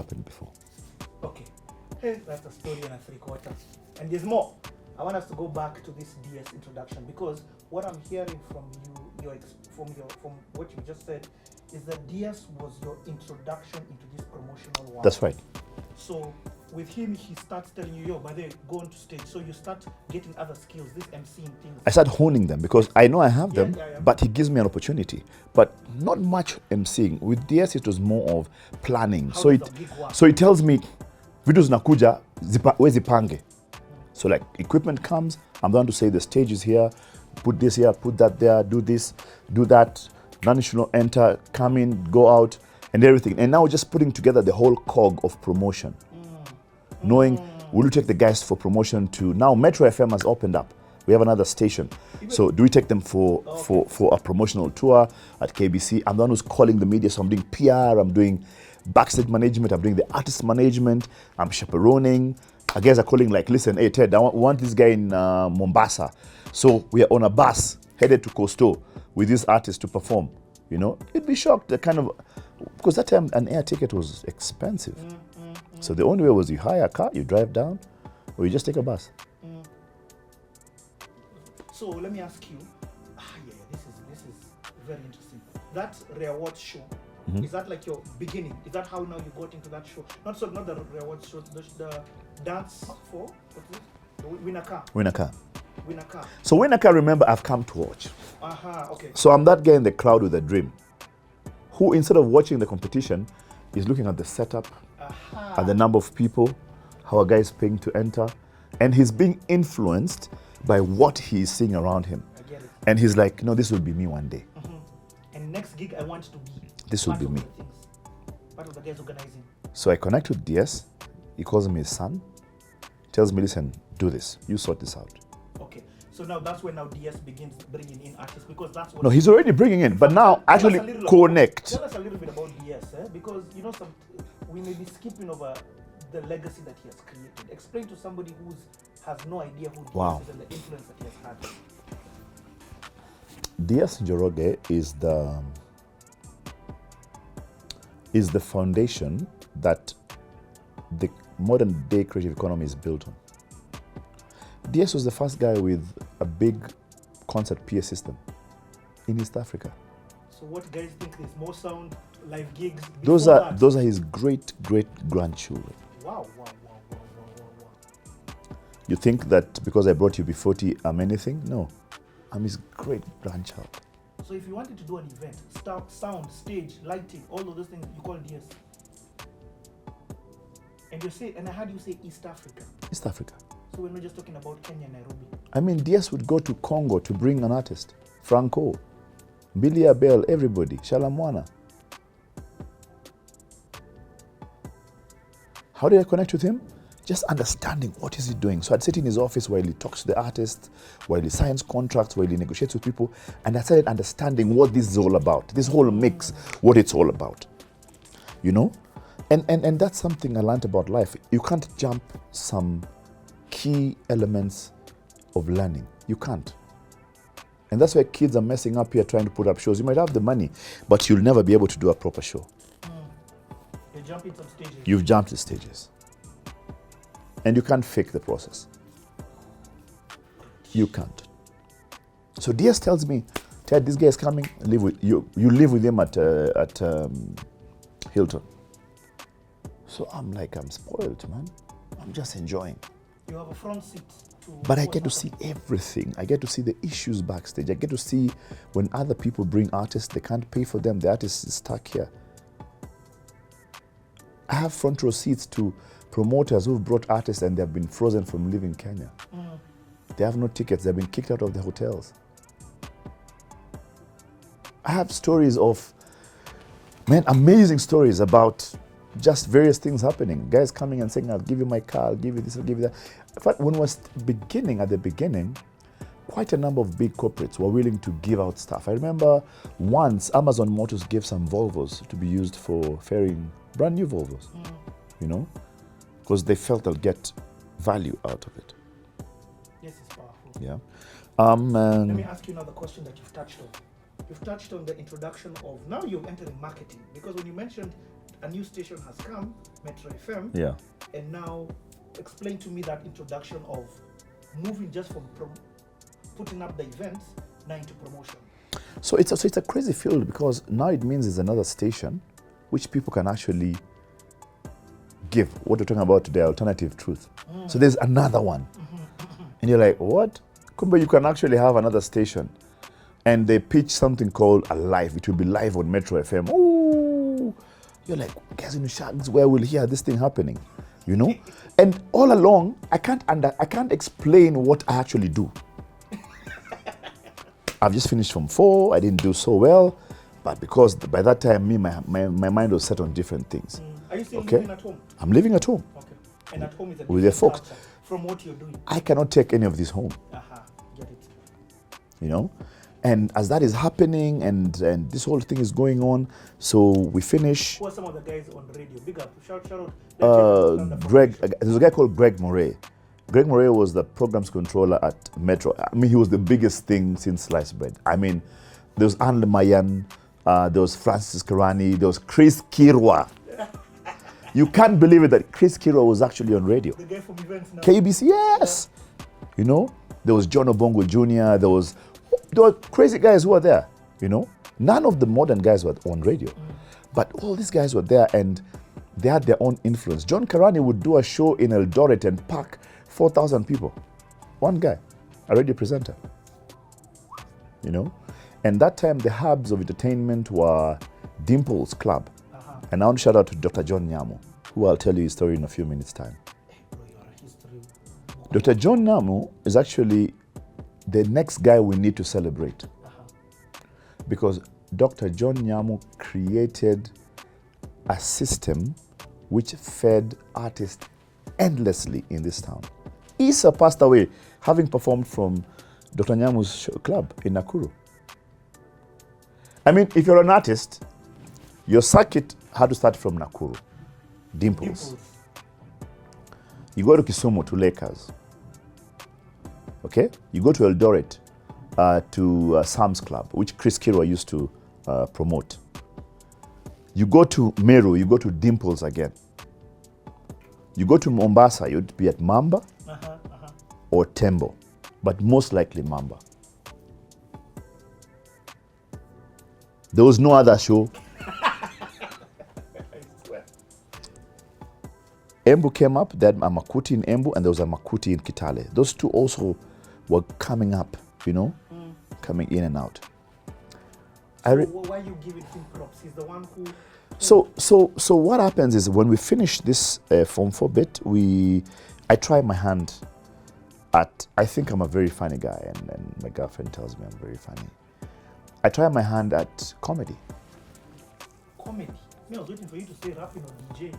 happened before. Okay. Hey, that's a story and a three-quarter. And there's more. I want us to go back to this DS introduction, because what I'm hearing from you, from what you just said, is that DS was your introduction into this promotional world. That's right. So with him, he starts telling you, yo, by the way, go on to stage. So you start getting other skills, this MCing things. I start honing them because I know I have them, Yeah. but he gives me an opportunity. But not much MCing. With DS, it was more of planning. How So does a gig work? it tells me, videos nakuja, wezipange. So like equipment comes, I'm going to say the stage is here, put this here, put that there, do this, do that. None should not enter, come in, go out, and everything. And now just putting together the whole cog of promotion. Knowing, will you take the guys for promotion to, now Metro FM has opened up. We have another station. So do we take them for a promotional tour at KBC? I'm the one who's calling the media, so I'm doing PR, I'm doing backstage management, I'm doing the artist management, I'm chaperoning. I guess are calling like, listen, hey Ted, I want this guy in Mombasa. So we are on a bus headed to Coastal with this artist to perform. You know, you'd be shocked, the kind of, because that time an air ticket was expensive. So the only way was you hire a car, you drive down, or you just take a bus. So let me ask you, this is very interesting. That Rare Watch show, is that like your beginning? Is that how now you got into that show? Not the Rare Watch show, the dance for, what's it? The Winaka. Winaka. So Winaka, remember, I've come to watch. Okay. So I'm that guy in the crowd with a dream, who instead of watching the competition, is looking at the setup, at the number of people, how a guy is paying to enter, and he's being influenced by what he's seeing around him. I get it. And he's like, no, this will be me one day. And next gig, I want to be. This will be me. Part of the guys organizing. So I connect with DS. He calls me his son. Tells me, listen, do this. You sort this out. Okay. So now that's when now DS begins bringing in artists, because that's what. No, he's already bringing in, but now actually connect. Tell us a little bit about DS, because you know we may be skipping over the legacy that he has created. Explain to somebody who has no idea who DS is and the influence that he has had. DS Njoroge is the foundation that the modern day creative economy is built on. DS was the first guy with a big concert PA system in East Africa. So what guys think there's more sound, live gigs? Those are his great grandchildren. Wow. You think that because I brought you before tea, I'm anything? No, I'm his great grandchild. So if you wanted to do an event, sound, stage, lighting, all of those things, you call DS. And I heard you say East Africa. East Africa. So we're not just talking about Kenya, Nairobi. I mean, DS would go to Congo to bring an artist. Franco, Billy Abel, everybody, Shalamwana. How did I connect with him? Just understanding what is he doing. So I'd sit in his office while he talks to the artist, while he signs contracts, while he negotiates with people, and I started understanding what this is all about. This whole mix, what it's all about. You know? And that's something I learned about life. You can't jump some key elements of learning. You can't. And that's why kids are messing up here trying to put up shows. You might have the money, but you'll never be able to do a proper show. You're jumping some stages. You've jumped the stages. And you can't fake the process. You can't. So DS tells me, Ted, this guy is coming, live with you. You live with him at Hilton. So I'm like, I'm spoiled, man. I'm just enjoying. You have a front seat. But I get to see everything. I get to see the issues backstage. I get to see when other people bring artists, they can't pay for them. The artist is stuck here. I have front row seats to promoters who've brought artists and they've been frozen from leaving Kenya. They have no tickets. They've been kicked out of the hotels. I have stories of, amazing stories about just various things happening. Guys coming and saying, I'll give you my car, I'll give you this, I'll give you that. In fact, when it was at the beginning, quite a number of big corporates were willing to give out stuff. I remember once Amazon Motors gave some Volvos to be used for ferrying, brand new Volvos, you know, because they felt they'll get value out of it. Yes, it's powerful. Yeah. Let me ask you another question that you've touched on. You've touched on the introduction of, now you're entering marketing, because when you mentioned a new station has come, Metro FM. Yeah. And now explain to me that introduction of moving just from putting up the events now into promotion. So it's a crazy field, because now it means there's another station which people can actually give what we're talking about today, alternative truth. So there's another one. And you're like, what? Kumbe, you can actually have another station. And they pitch something called a live. It will be live on Metro FM. Ooh. You're like, guys in the shags, where we'll hear this thing happening, you know? And all along, I can't explain what I actually do. I've just finished from 4. I didn't do so well, but because by that time, my mind was set on different things. Are you still living at home? I'm living at home. Okay. And at home is a With the different folks. culture from what you're doing. I cannot take any of this home, Get it. you know? And as that is happening and this whole thing is going on, so we finish. Who are some of the guys on the radio? Big up, shout out. Greg, there's a guy called Greg Moray. Greg Moray was the programs controller at Metro. I mean, he was the biggest thing since sliced bread. I mean, there was Anne Mayan, there was Francis Karani, there was Chris Kirwa. You can't believe it that Chris Kirwa was actually on radio. The guy from events now. KBC, yes. Yeah. You know, there was John Obongo Jr., there were crazy guys who were there, you know. None of the modern guys were on radio. But all these guys were there and they had their own influence. John Karani would do a show in Eldoret and pack 4,000 people. One guy, a radio presenter, you know. And that time the hubs of entertainment were Dimples Club. And I want to shout out to Dr. John Nyamu, who I'll tell you his story in a few minutes' time. Hey bro, you're a history. Dr. John Nyamu is actually the next guy we need to celebrate. Because Dr. John Nyamu created a system which fed artists endlessly in this town. Issa passed away having performed from Dr. Nyamu's club in Nakuru. I mean, if you're an artist, your circuit had to start from Nakuru, Dimples. You go to Kisumu to Lakers. Okay? You go to Eldoret to Sam's Club, which Chris Kirwa used to promote. You go to Meru, you go to Dimples again. You go to Mombasa, you'd be at Mamba or Tembo, but most likely Mamba. There was no other show. Embu came up, then a Makuti in Embu, and there was a Makuti in Kitale. Those two also were coming up, you know, coming in and out. Why are you giving him props? He's the one who... So what happens is when we finish this Form 4 bit, I try my hand at, I think I'm a very funny guy, and my girlfriend tells me I'm very funny. I try my hand at comedy. Comedy? I was waiting for you to say rapping or DJing.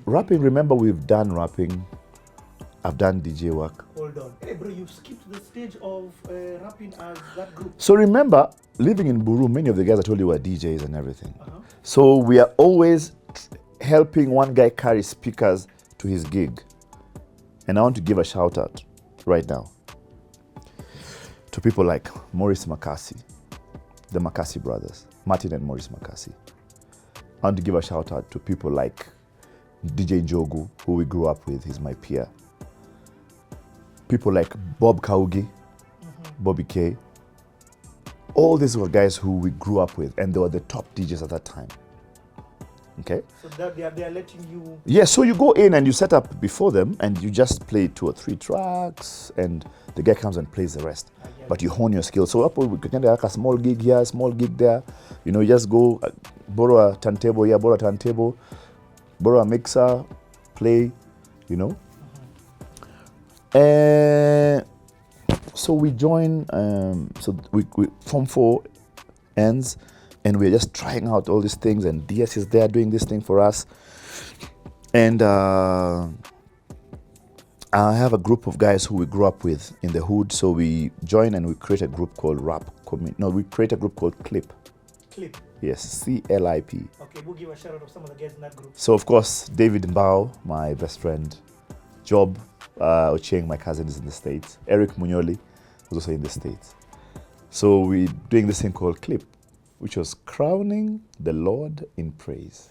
Rapping, remember we've done rapping. I've done DJ work. Hold on. Hey bro, you skipped the stage of rapping as that group. So remember, living in Buru, many of the guys I told you were DJs and everything. So we are always helping one guy carry speakers to his gig. And I want to give a shout out right now to people like Maurice Makasi, the Makasi brothers, Martin and Maurice Makasi. I want to give a shout out to people like DJ Njogu, who we grew up with, he's my peer. People like Bob Kaugi, Bobby K. All these were guys who we grew up with, and they were the top DJs at that time. Okay? So that they are letting you... Yeah, so you go in and you set up before them, and you just play 2 or 3 tracks, and the guy comes and plays the rest. But you hone your skills. So we can do like a small gig here, small gig there. You know, you just go borrow a turntable here, borrow a turntable, borrow a mixer, play, you know. So we join, so we Form 4 ends, and we're just trying out all these things, and DS is there doing this thing for us. And I have a group of guys who we grew up with in the hood, so we join and we create a group called we create a group called Clip. Clip? Yes, CLIP. Okay, we'll give a shout out of some of the guys in that group. So of course, David Mbao, my best friend, Job Ochieng, my cousin, is in the States. Eric Munyoli was also in the States. So we're doing this thing called Clip, which was crowning the Lord in praise.